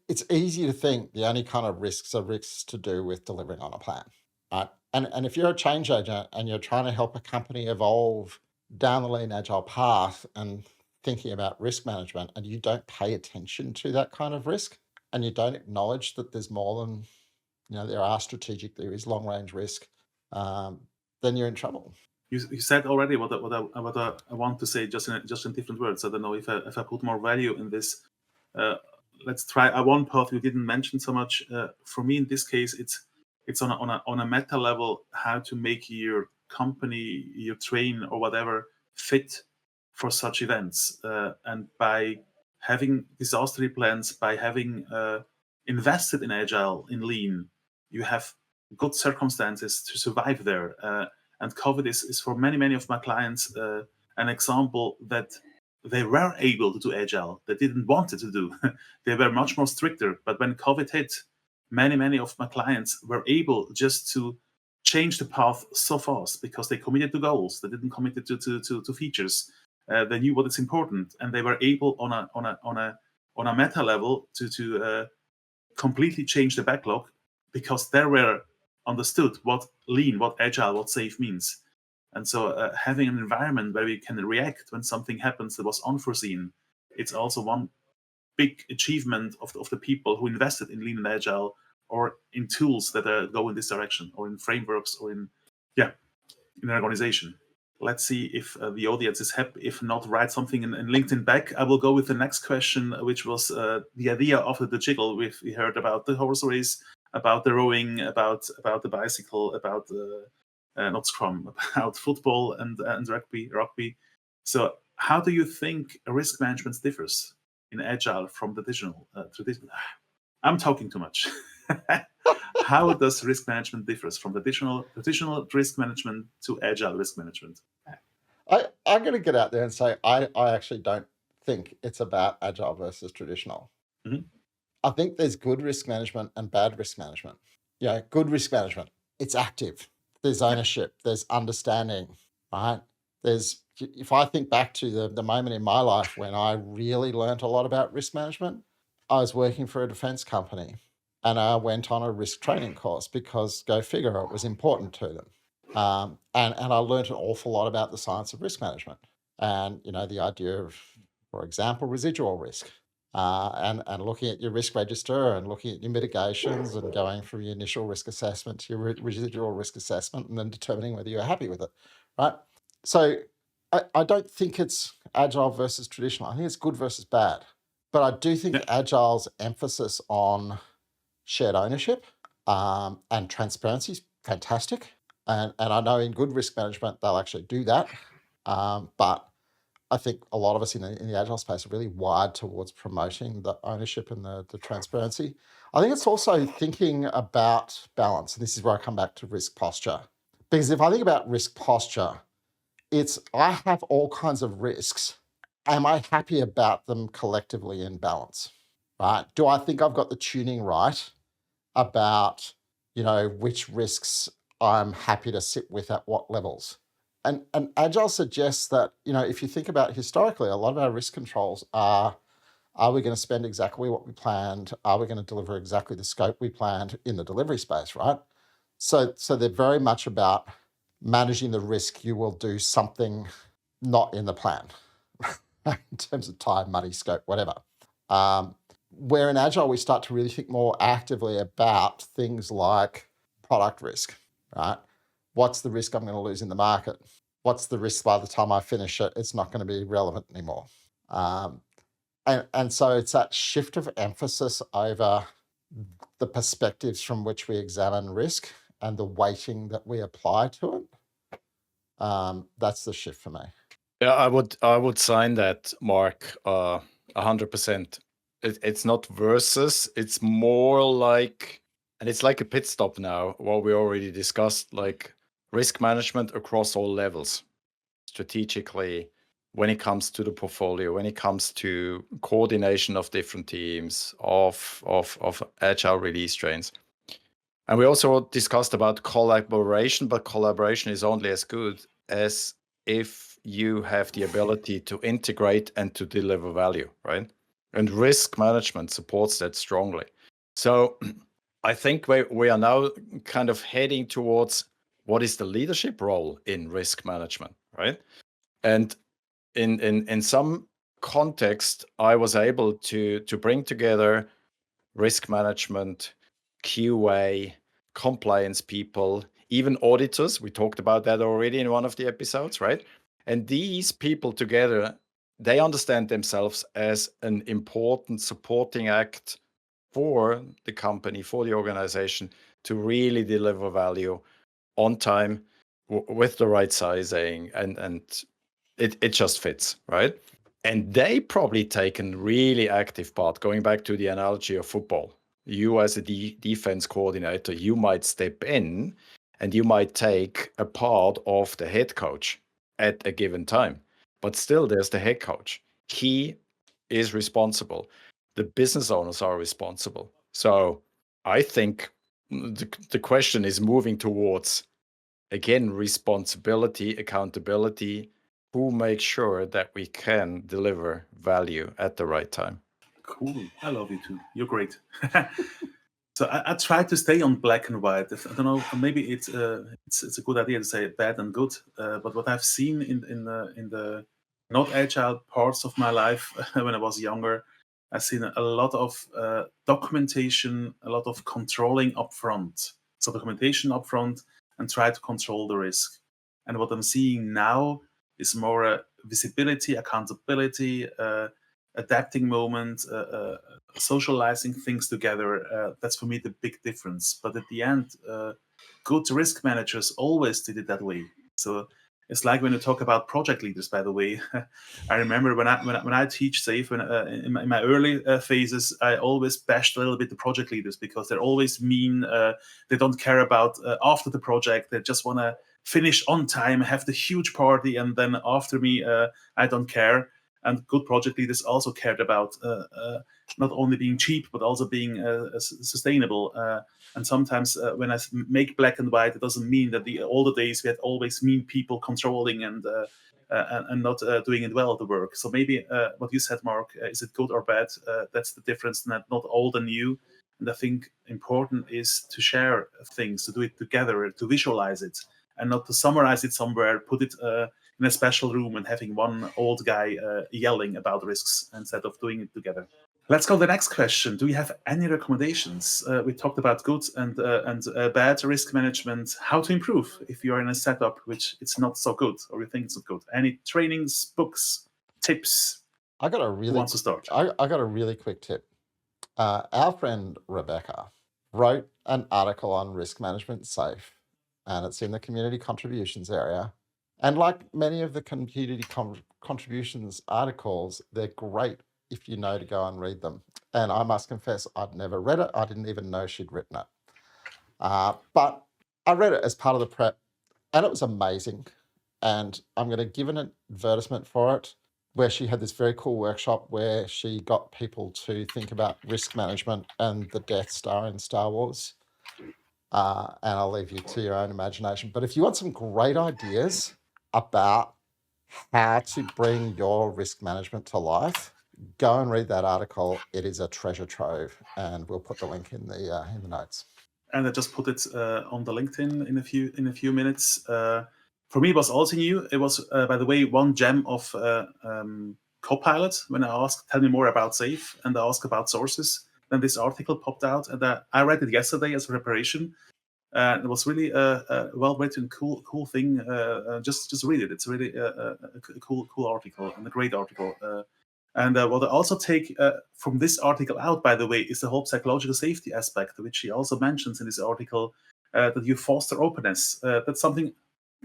it's easy to think the only kind of risks are risks to do with delivering on a plan. right? And if you're a change agent and you're trying to help a company evolve down the lean agile path and thinking about risk management, and you don't pay attention to that kind of risk, and you don't acknowledge that there's more than, there is long range risk, then you're in trouble. You said already what I want to say, just in different words. I don't know if I put more value in this. Let's try one path you didn't mention so much. For me, in this case, it's on a meta level, how to make your company, your train or whatever fit for such events, and by having disaster plans, by having invested in agile, in lean, you have good circumstances to survive there. And COVID is for many of my clients an example that they were able to do agile. They didn't want it to do. They were much more stricter. But when COVID hit, many of my clients were able just to change the path so fast because they committed to goals. They didn't commit to features. They knew what is important, and they were able on a meta level to completely change the backlog because they were understood what lean, what agile, what safe means. And so having an environment where we can react when something happens that was unforeseen, it's also one big achievement of the people who invested in lean and agile, or in tools that go in this direction, or in frameworks, or in an organization. Let's see if the audience is happy. If not, write something in LinkedIn back. I will go with the next question, which was the idea of the jiggle. We heard about the horse race, about the rowing, about the bicycle, about not Scrum, about football and rugby. So how do you think risk management differs in agile from the traditional? I'm talking too much. How does risk management differs from traditional risk management to agile risk management? I'm going to get out there and say I actually don't think it's about agile versus traditional. Mhm. I think there's good risk management and bad risk management. Good risk management, it's active. There's ownership. There's understanding, right? If I think back to the moment in my life when I really learned a lot about risk management, I was working for a defense company and I went on a risk training course because, go figure, it was important to them. And I learned an awful lot about the science of risk management and, the idea of, for example, residual risk, and looking at your risk register and looking at your mitigations and going from your initial risk assessment to your residual risk assessment and then determining whether you're happy with it, right? So I don't think it's agile versus traditional. I think it's good versus bad. But I do think agile's emphasis on shared ownership and transparency is fantastic. And I know in good risk management, they'll actually do that. But I think a lot of us in the agile space are really wired towards promoting the ownership and the transparency. I think it's also thinking about balance. And this is where I come back to risk posture. Because if I think about risk posture, it's I have all kinds of risks. Am I happy about them collectively in balance, right? Do I think I've got the tuning right about, which risks I'm happy to sit with at what levels? And Agile suggests that, if you think about historically, a lot of our risk controls are we going to spend exactly what we planned? Are we going to deliver exactly the scope we planned in the delivery space, right? So they're very much about managing the risk you will do something not in the plan in terms of time, money, scope, whatever. Where in Agile, we start to really think more actively about things like product risk, right? What's the risk I'm going to lose in the market? What's the risk by the time I finish it, it's not going to be relevant anymore? And so it's that shift of emphasis over the perspectives from which we examine risk and the weighting that we apply to it. That's the shift for me. Yeah, I would sign that, Mark, 100%. It's not versus, it's more like, and it's like a pit stop now, what we already discussed, like risk management across all levels, strategically, when it comes to the portfolio, when it comes to coordination of different teams, of agile release trains. And we also discussed about collaboration, but collaboration is only as good as if you have the ability to integrate and to deliver value, right? And risk management supports that strongly. So I think we are now kind of heading towards what is the leadership role in risk management, right? And in some context, I was able to bring together risk management, QA, compliance people, even auditors. We talked about that already in one of the episodes, right? And these people together, they understand themselves as an important supporting act for the company, for the organization to really deliver value on time with the right sizing, and it just fits, right? And they probably taken really active part. Going back to the analogy of football, you as a defense coordinator, you might step in and you might take a part of the head coach at a given time, but still there's the head coach. He is responsible. The business owners are responsible. So I think the question is moving towards, again, responsibility, accountability. Who makes sure that we can deliver value at the right time? Cool. I love you too. You're great. So I try to stay on black and white. I don't know. Maybe it's a good idea to say bad and good. But what I've seen in the not agile parts of my life when I was younger, I've seen a lot of documentation, a lot of controlling upfront. So documentation upfront and try to control the risk. And what I'm seeing now is more visibility, accountability, adapting moment, socializing things together. That's for me the big difference. But at the end, good risk managers always did it that way. So it's like when you talk about project leaders. By the way, I remember when I teach SAFe in my early phases, I always bashed a little bit the project leaders because they're always mean. They don't care about after the project. They just want to finish on time, have the huge party, and then after me, I don't care. And good project leaders also cared about not only being cheap, but also being sustainable. And sometimes when I make black and white, it doesn't mean that the older days we had always mean people controlling and not doing it well, the work. So maybe what you said, Mark, is it good or bad? That's the difference, not old and new. And I think important is to share things, to do it together, to visualize it, and not to summarize it somewhere, put it in a special room and having one old guy yelling about risks instead of doing it together. Let's go to the next question. Do you have any recommendations? We talked about good and bad risk management. How to improve if you are in a setup which it's not so good or you think it's not good? Any trainings, books, tips? I got a Who really wants to start? I got a really quick tip. Our friend Rebecca wrote an article on risk management SAFe, and it's in the community contributions area. And like many of the community contributions articles, they're great if you know to go and read them. And I must confess, I'd never read it. I didn't even know she'd written it. But I read it as part of the prep, and it was amazing. And I'm going to give an advertisement for it, where she had this very cool workshop where she got people to think about risk management and the Death Star in Star Wars. And I'll leave you to your own imagination. But if you want some great ideas about how to bring your risk management to life, go and read that article. It is a treasure trove, and we'll put the link in the notes. And I just put it on the LinkedIn in a few minutes. For me, it was also new. It was, by the way, one gem of Copilot. When I asked, tell me more about SAFe, and I asked about sources, then this article popped out, and I read it yesterday as a preparation. It was really a well-written, cool thing. Just read it. It's really a cool article and a great article. And what I also take from this article out, by the way, is the whole psychological safety aspect, which he also mentions in this article, that you foster openness. That's something.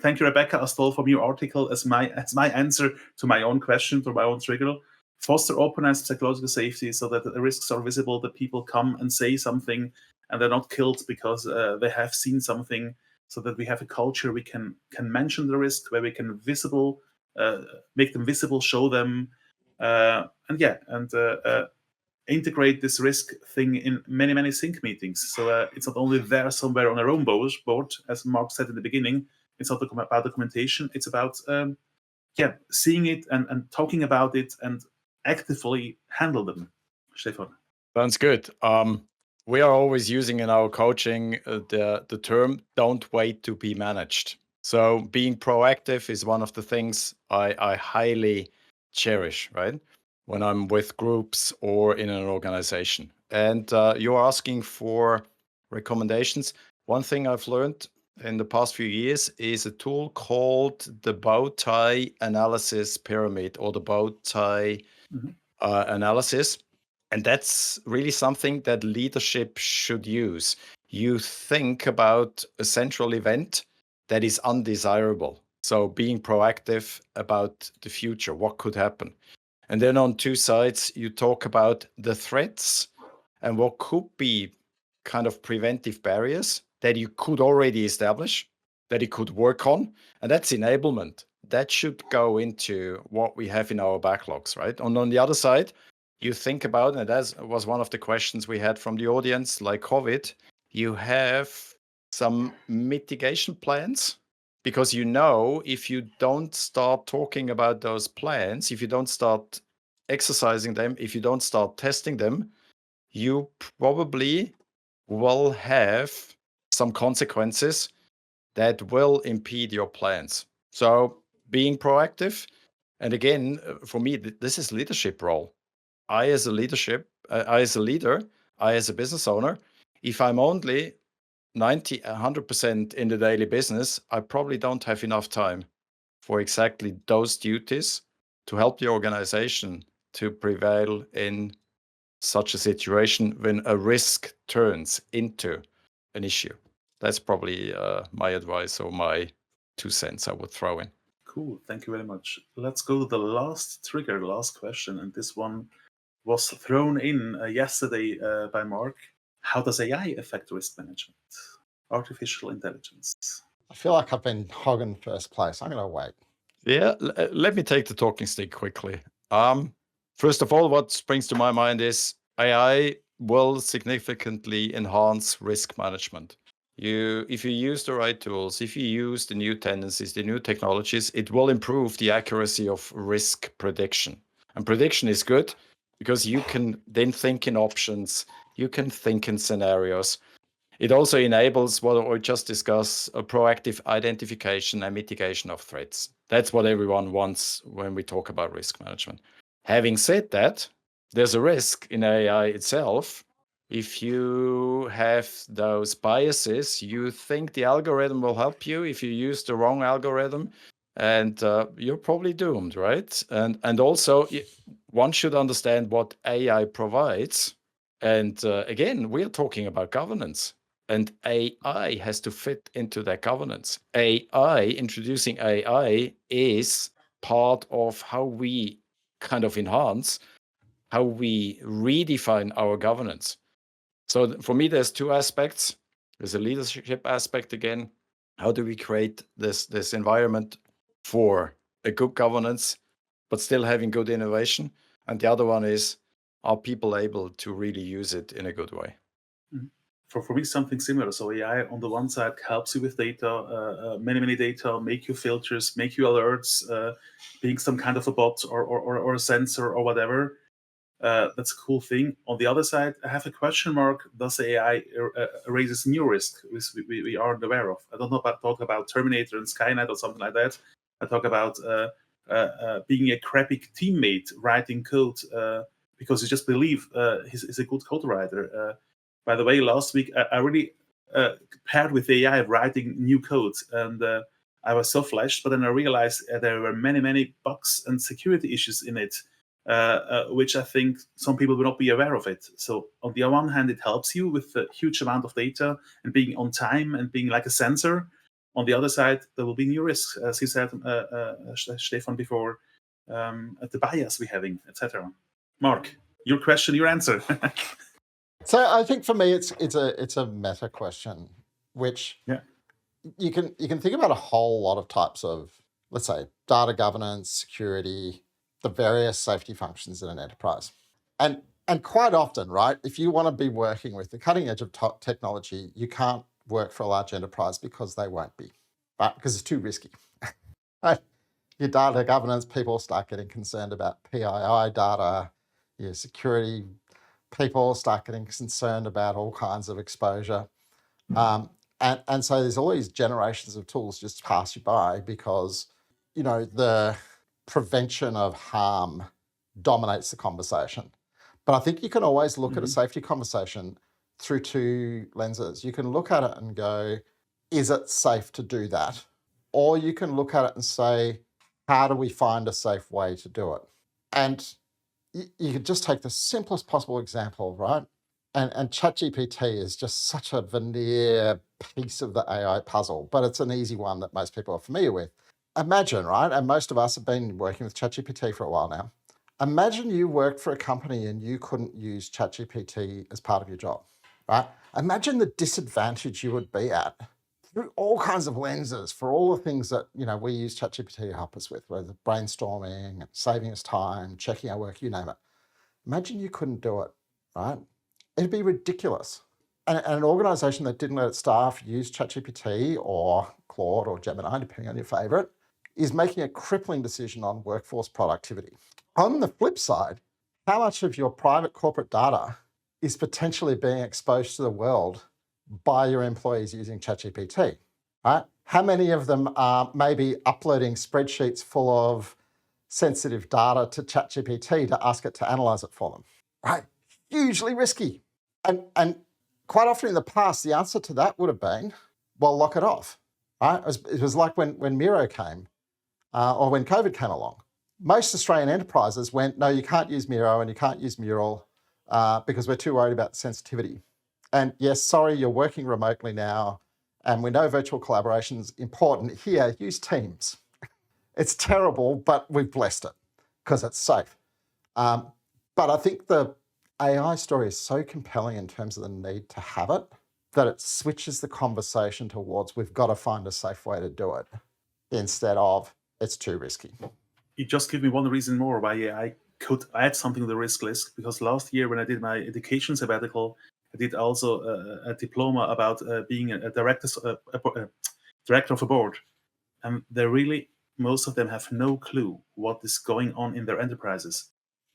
Thank you, Rebecca. I stole from your article as my answer to my own question, to my own trigger. Foster openness, psychological safety, so that the risks are visible, that people come and say something, and they're not killed because they have seen something. So that we have a culture we can mention the risk, where we can make them visible, show them. Integrate this risk thing in many sync meetings. So it's not only there somewhere on our own board, as Mark said in the beginning. It's not about documentation. It's about seeing it and talking about it and actively handle them. Stephan. Sounds good. we are always using in our coaching the term "don't wait to be managed." So being proactive is one of the things I highly cherish, right? When I'm with groups or in an organization. And you're asking for recommendations. One thing I've learned in the past few years is a tool called the bow tie analysis pyramid, or the bow tie analysis. And that's really something that leadership should use. You think about a central event that is undesirable. So being proactive about the future, what could happen. And then on two sides, you talk about the threats and what could be kind of preventive barriers that you could already establish, that you could work on. And that's enablement. That should go into what we have in our backlogs, right? And on the other side, you think about, and that was one of the questions we had from the audience, like COVID, you have some mitigation plans, because if you don't start talking about those plans, if you don't start exercising them, if you don't start testing them, you probably will have some consequences that will impede your plans. So being proactive, and again, for me, this is leadership role. I as a leader, I as a business owner, if I'm only 90, 100% in the daily business, I probably don't have enough time for exactly those duties to help the organization to prevail in such a situation when a risk turns into an issue. That's probably my advice, or my 2 cents I would throw in. Cool, thank you very much. Let's go to the last question, and this one was thrown in yesterday by Mark. How does AI affect risk management? Artificial intelligence. I feel like I've been hogging first place. I'm going to wait. Yeah, let me take the talking stick quickly. First of all, what springs to my mind is AI will significantly enhance risk management. If you use the right tools, if you use the new tendencies, the new technologies, it will improve the accuracy of risk prediction. And prediction is good because you can then think in options, you can think in scenarios. It also enables what we just discussed, a proactive identification and mitigation of threats. That's what everyone wants when we talk about risk management. Having said that, there's a risk in AI itself. If you have those biases, you think the algorithm will help you. If you use the wrong algorithm, and you're probably doomed, right? And also, one should understand what AI provides. And again, we're talking about governance. And AI has to fit into that governance. Introducing AI is part of how we kind of enhance, how we redefine our governance. So for me, there's two aspects. There's a leadership aspect again. How do we create this environment for a good governance, but still having good innovation? And the other one is, are people able to really use it in a good way? For me, something similar. So AI on the one side helps you with data, many data, make you filters, make you alerts, being some kind of a bot or a sensor or whatever. That's a cool thing. On the other side, I have a question mark. Does AI raises new risk we aren't aware of? I don't know talk about Terminator and Skynet or something like that. I talk about being a crappy teammate writing code because you just believe he's a good code writer. By the way, last week I really paired with AI writing new code, and I was so flashed. But then I realized there were many bugs and security issues in it, which I think some people will not be aware of it. So on the one hand, it helps you with a huge amount of data and being on time and being like a sensor. On the other side, there will be new risks, as you said, Stephan, before, the bias we're having, etc. Mark, your question, your answer. So I think for me, it's a meta question, which you can think about a whole lot of types of, let's say, data governance, security, the various safety functions in an enterprise. And quite often, right, if you want to be working with the cutting edge of technology, you can't work for a large enterprise because they won't be, right? Because it's too risky. Right? Your data governance, people start getting concerned about PII data, your security people start getting concerned about all kinds of exposure. And so there's all these generations of tools just pass you by because, the prevention of harm dominates the conversation. But I think you can always look at a safety conversation through two lenses. You can look at it and go, is it safe to do that? Or you can look at it and say, how do we find a safe way to do it? And you could just take the simplest possible example, right? And ChatGPT is just such a veneer piece of the AI puzzle, but it's an easy one that most people are familiar with. Imagine, right? And most of us have been working with ChatGPT for a while now. Imagine you worked for a company and you couldn't use ChatGPT as part of your job, right? Imagine the disadvantage you would be at through all kinds of lenses for all the things that, we use ChatGPT to help us with, whether brainstorming, saving us time, checking our work, you name it. Imagine you couldn't do it, right? It'd be ridiculous. And an organization that didn't let its staff use ChatGPT or Claude or Gemini, depending on your favorite, is making a crippling decision on workforce productivity. On the flip side, how much of your private corporate data is potentially being exposed to the world by your employees using ChatGPT, right? How many of them are maybe uploading spreadsheets full of sensitive data to ChatGPT to ask it to analyze it for them, right? Hugely risky. And quite often in the past, the answer to that would have been, well, lock it off, right? It was like when Miro came or when COVID came along. Most Australian enterprises went, no, you can't use Miro and you can't use Mural because we're too worried about the sensitivity. And yes, sorry, you're working remotely now and we know virtual collaboration is important. Here, use Teams. It's terrible, but we've blessed it because it's safe. But I think the AI story is so compelling in terms of the need to have it that it switches the conversation towards we've got to find a safe way to do it instead of it's too risky. You just give me one reason more why I could add something to the risk list, because last year when I did my education sabbatical, I did also a diploma about being a director of a board. And most of them have no clue what is going on in their enterprises.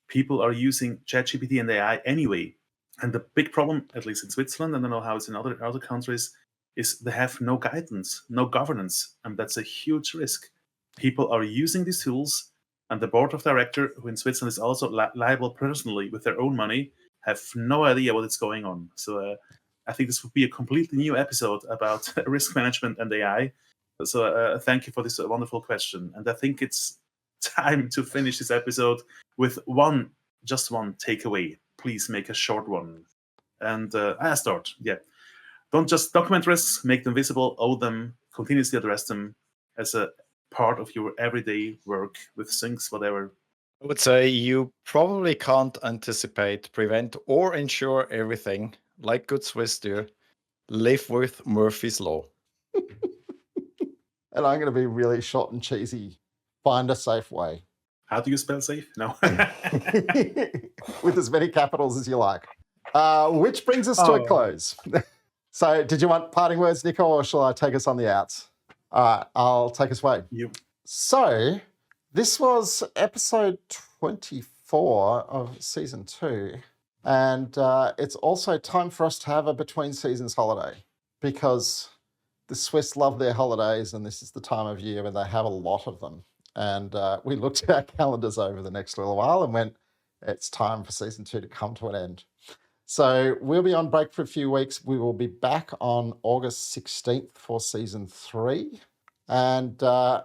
People are using ChatGPT and AI anyway. And the big problem, at least in Switzerland, I don't know how it's in other countries, is they have no guidance, no governance. And that's a huge risk. People are using these tools, and the board of director, who in Switzerland is also liable personally with their own money, have no idea what is going on. So I think this would be a completely new episode about risk management and AI. So thank you for this wonderful question. And I think it's time to finish this episode with just one takeaway. Please make a short one. And I start. Yeah. Don't just document risks, make them visible, own them, continuously address them as a part of your everyday work with things, whatever. I would say you probably can't anticipate, prevent, or ensure everything. Like good Swiss do, live with Murphy's Law. And I'm going to be really short and cheesy. Find a safe way. How do you spell safe? No. With as many capitals as you like. Which brings us to a close. So did you want parting words, Niko, or shall I take us on the outs? All right, I'll take us away. So this was episode 24 of season 2. And it's also time for us to have a between seasons holiday because the Swiss love their holidays and this is the time of year when they have a lot of them. And we looked at our calendars over the next little while and went, it's time for season 2 to come to an end. So we'll be on break for a few weeks. We will be back on August 16th for season 3. And I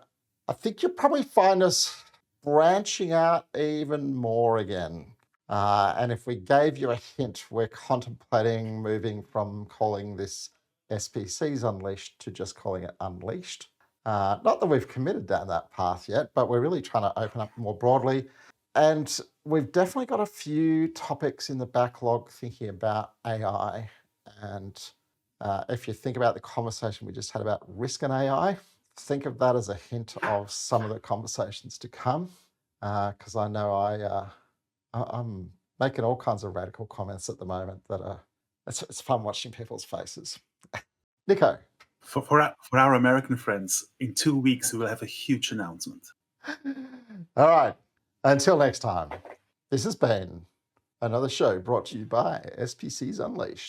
think you'll probably find us branching out even more again. And if we gave you a hint, we're contemplating moving from calling this SPCs Unleashed to just calling it Unleashed. Not that we've committed down that path yet, but we're really trying to open up more broadly. And we've definitely got a few topics in the backlog thinking about AI. And if you think about the conversation we just had about risk and AI, think of that as a hint of some of the conversations to come. Because I know I'm making all kinds of radical comments at the moment that it's fun watching people's faces. Niko. For our American friends, in 2 weeks, we will have a huge announcement. All right. Until next time, this has been Another show brought to you by SPCs Unleashed.